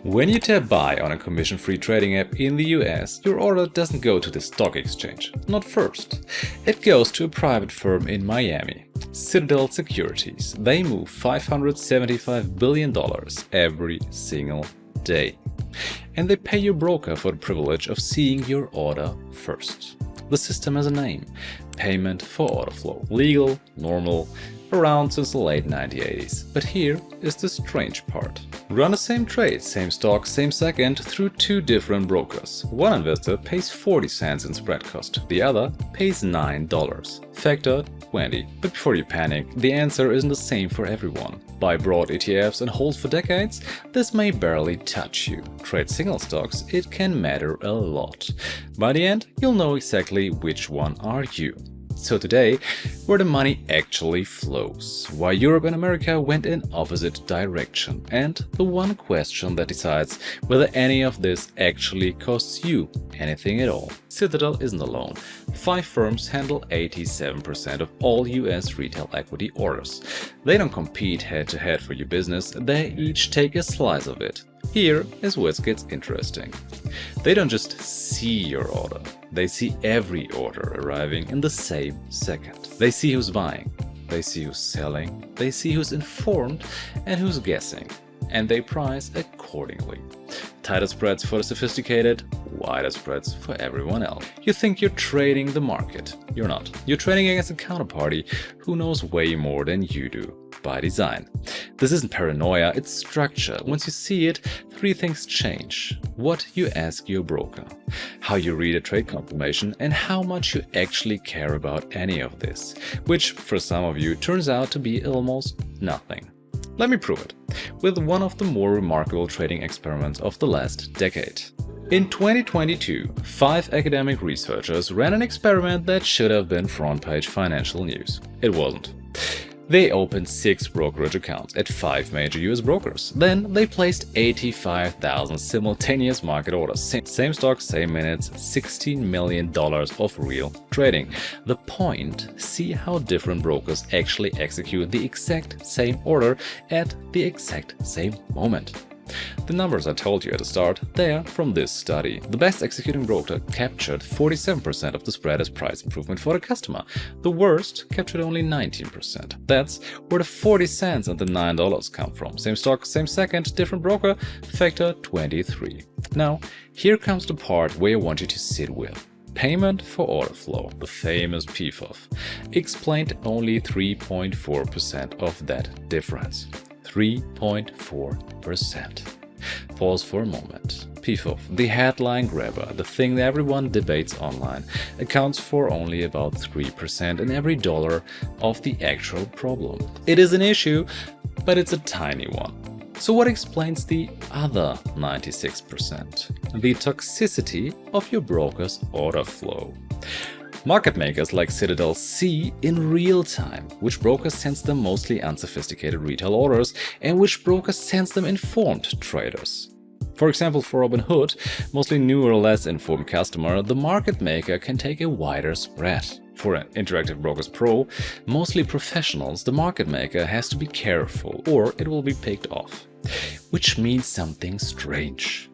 When you tap buy on a commission-free trading app in the US, your order doesn't go to the stock exchange, not first. It goes to a private firm in Miami, Citadel Securities. They move $575 billion every single day. And they pay your broker for the privilege of seeing your order first. The system has a name: payment for order flow. Legal, normal, around since the late 1980s. But here is the strange part. Run the same trade, same stock, same second through two different brokers. One investor pays 40 cents in spread cost, the other pays $9. Factor 20. But before you panic, the answer isn't the same for everyone. Buy broad ETFs and hold for decades? This may barely touch you. Trade single stocks? It can matter a lot. By the end, you'll know exactly which one are you. So today, where the money actually flows, why Europe and America went in opposite direction, and the one question that decides whether any of this actually costs you anything at all. Citadel isn't alone. 5 firms handle 87% of all US retail equity orders. They don't compete head-to-head for your business, they each take a slice of it. Here is where it gets interesting. They don't just see your order, they see every order arriving in the same second. They see who's buying, they see who's selling, they see who's informed and who's guessing, and they price accordingly. Tighter spreads for the sophisticated, wider spreads for everyone else. You think you're trading the market. You're not. You're trading against a counterparty who knows way more than you do. By design. This isn't paranoia, it's structure. Once you see it, 3 things change. What you ask your broker, how you read a trade confirmation, and how much you actually care about any of this, which for some of you turns out to be almost nothing. Let me prove it with one of the more remarkable trading experiments of the last decade. In 2022, 5 academic researchers ran an experiment that should have been front-page financial news. It wasn't. They opened 6 brokerage accounts at 5 major US brokers. Then they placed 85,000 simultaneous market orders. Same stock, same minutes, $16 million of real trading. The point: see how different brokers actually execute the exact same order at the exact same moment. The numbers I told you at the start, they are from this study. The best executing broker captured 47% of the spread as price improvement for the customer. The worst captured only 19%. That's where the 40 cents and the $9 come from. Same stock, same second, different broker, factor 23. Now, here comes the part where I want you to sit with. Payment for order flow, the famous PFOF, explained only 3.4% of that difference. 3.4%. Pause for a moment. PFOF, the headline grabber, the thing that everyone debates online, accounts for only about 3% in every dollar of the actual problem. It is an issue, but it's a tiny one. So what explains the other 96%? The toxicity of your broker's order flow. Market makers like Citadel see in real time which broker sends them mostly unsophisticated retail orders and which broker sends them informed traders. For example, for Robinhood, mostly new or less informed customer, the market maker can take a wider spread. For an Interactive Brokers Pro, mostly professionals, the market maker has to be careful or it will be picked off. Which means something strange.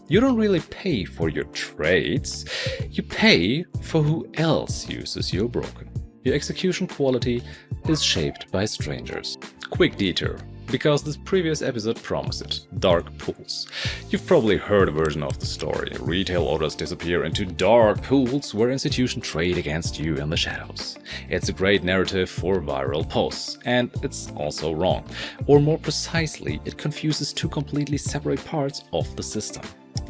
You don't really pay for your trades, you pay for who else uses your broker. Your execution quality is shaped by strangers. Quick detour, because this previous episode promised it. Dark pools. You've probably heard a version of the story. Retail orders disappear into dark pools where institutions trade against you in the shadows. It's a great narrative for viral posts, and it's also wrong. Or more precisely, it confuses 2 completely separate parts of the system.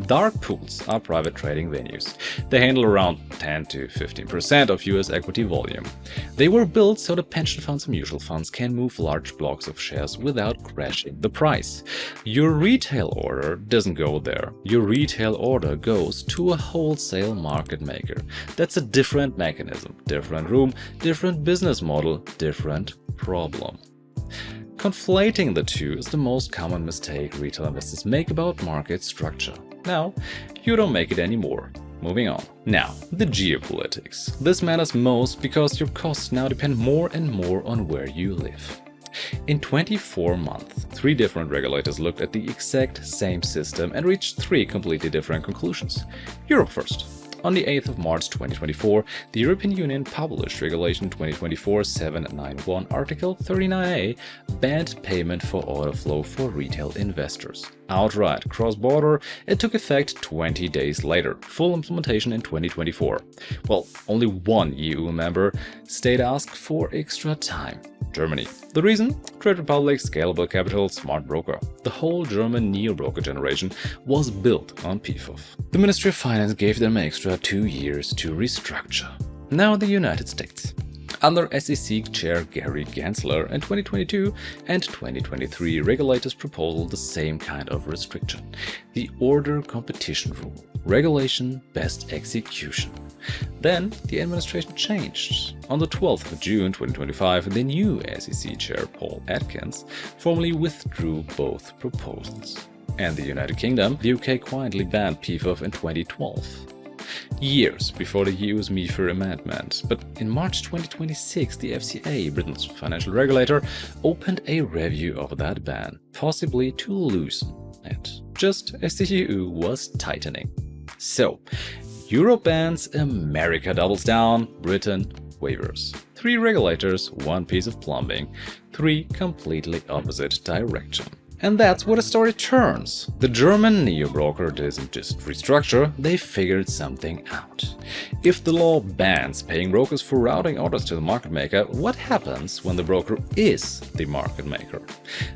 Dark pools are private trading venues. They handle around 10 to 15% of US equity volume. They were built so the pension funds and mutual funds can move large blocks of shares without crashing the price. Your retail order doesn't go there. Your retail order goes to a wholesale market maker. That's a different mechanism, different room, different business model, different problem. Conflating the two is the most common mistake retail investors make about market structure. Now, you don't make it anymore. Moving on. Now, the geopolitics. This matters most because your costs now depend more and more on where you live. In 24 months, 3 different regulators looked at the exact same system and reached 3 completely different conclusions. Europe first. On the 8th of March 2024, the European Union published Regulation 2024/791 Article 39A banned payment for order flow for retail investors. Outright cross-border, it took effect 20 days later, full implementation in 2024. Well, only one EU member state asked for extra time. Germany. The reason? Trade Republic, Scalable Capital, Smart Broker. The whole German neo-broker generation was built on PFOF. The Ministry of Finance gave them extra 2 years to restructure. Now the United States. Under SEC Chair Gary Gensler in 2022 and 2023, regulators proposed the same kind of restriction. The Order Competition Rule. Regulation Best Execution. Then the administration changed. On the 12th of June 2025, the new SEC Chair Paul Atkins formally withdrew both proposals. And the United Kingdom, the UK quietly banned PFOF in 2012. Years before the EU's MiFIR amendment, but in March 2026 the FCA, Britain's financial regulator, opened a review of that ban, possibly to loosen it, just as the EU was tightening. So, Europe bans, America doubles down, Britain wavers. 3 regulators, 1 piece of plumbing, 3 completely opposite direction. And that's where the story turns. The German neo-broker doesn't just restructure, they figured something out. If the law bans paying brokers for routing orders to the market maker, what happens when the broker is the market maker?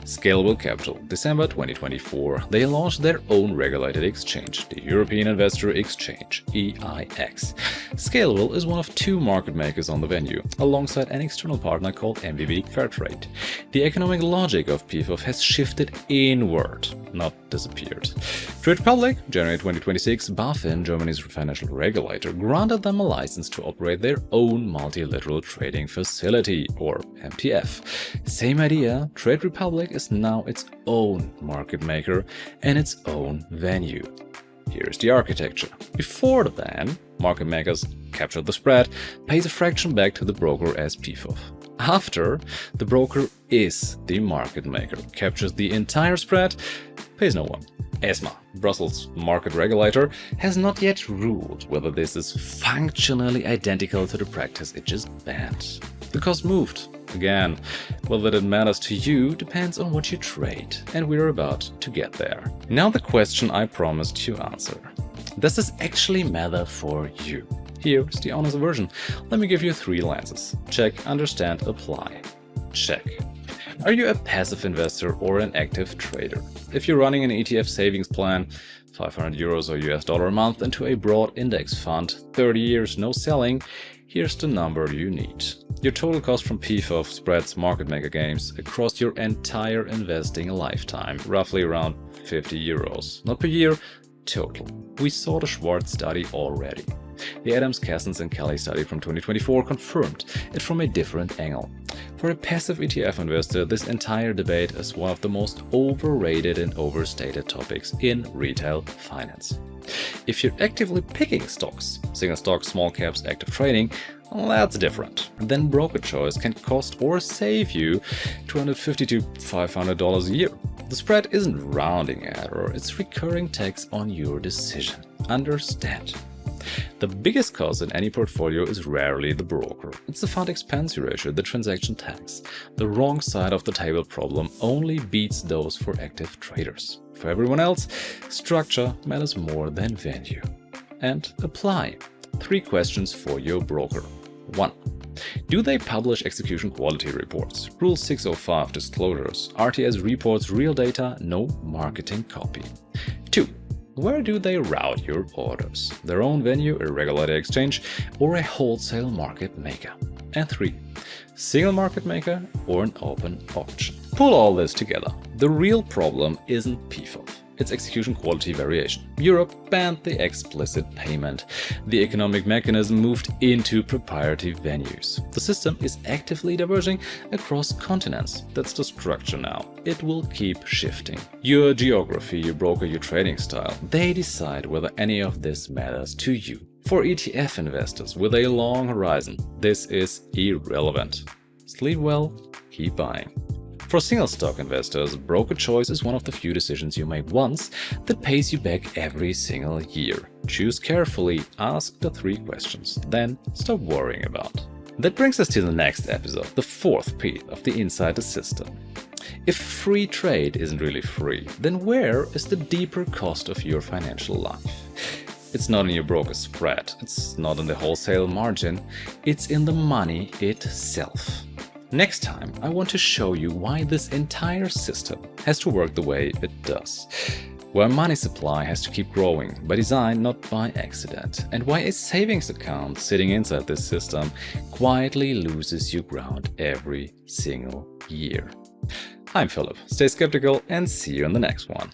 Scalable Capital, December 2024, they launched their own regulated exchange, the European Investor Exchange, EIX. Scalable is one of 2 market makers on the venue, alongside an external partner called MBB Fairtrade. The economic logic of PFOF has shifted inward, not disappeared. Trade Republic, January 2026, BaFin, Germany's financial regulator, granted them a license to operate their own multilateral trading facility, or MTF. Same idea, Trade Republic is now its own market maker and its own venue. Here's the architecture. Before the ban, market makers capture the spread, pays a fraction back to the broker as PFOF. After, the broker is the market maker, captures the entire spread, pays no one. ESMA, Brussels market regulator, has not yet ruled whether this is functionally identical to the practice it just banned. The cost moved. Again, whether that matters to you depends on what you trade, and we're about to get there. Now the question I promised to answer. Does this actually matter for you? Here's the honest version. Let me give you 3 lenses. Check, understand, apply. Check. Are you a passive investor or an active trader? If you're running an ETF savings plan, 500 euros or US dollar a month into a broad index fund, 30 years no selling, here's the number you need. Your total cost from PFOF spreads market maker games across your entire investing lifetime, roughly around 50 euros. Not per year, total. We saw the Schwarz study already. The Adams, Cassens and Kelly study from 2024 confirmed it from a different angle. For a passive ETF investor, this entire debate is one of the most overrated and overstated topics in retail finance. If you're actively picking stocks, single stocks, small caps, active trading, well, that's different. Then broker choice can cost or save you $250 to $500 a year. The spread isn't rounding error, it's recurring tax on your decision. Understand. The biggest cost in any portfolio is rarely the broker. It's the fund expense ratio, the transaction tax. The wrong side of the table problem only beats those for active traders. For everyone else, structure matters more than venue. And apply. 3 questions for your broker. 1. Do they publish execution quality reports? Rule 605 disclosures. RTS reports real data, no marketing copy. 2. Where do they route your orders? Their own venue, a regulated exchange, or a wholesale market maker? And 3. Single market maker or an open auction? Pull all this together. The real problem isn't PFOF. It's execution quality variation. Europe banned the explicit payment. The economic mechanism moved into proprietary venues. The system is actively diverging across continents. That's the structure now. It will keep shifting. Your geography, your broker, your trading style, they decide whether any of this matters to you. For ETF investors with a long horizon, this is irrelevant. Sleep well, keep buying. For single stock investors, broker choice is one of the few decisions you make once that pays you back every single year. Choose carefully, ask the 3 questions, then stop worrying about. That brings us to the next episode, the 4th P of the Inside the System. If free trade isn't really free, then where is the deeper cost of your financial life? It's not in your broker spread, it's not in the wholesale margin, it's in the money itself. Next time, I want to show you why this entire system has to work the way it does. Why money supply has to keep growing by design, not by accident. And why a savings account sitting inside this system quietly loses you ground every single year. I'm Philip. Stay skeptical and see you in the next one.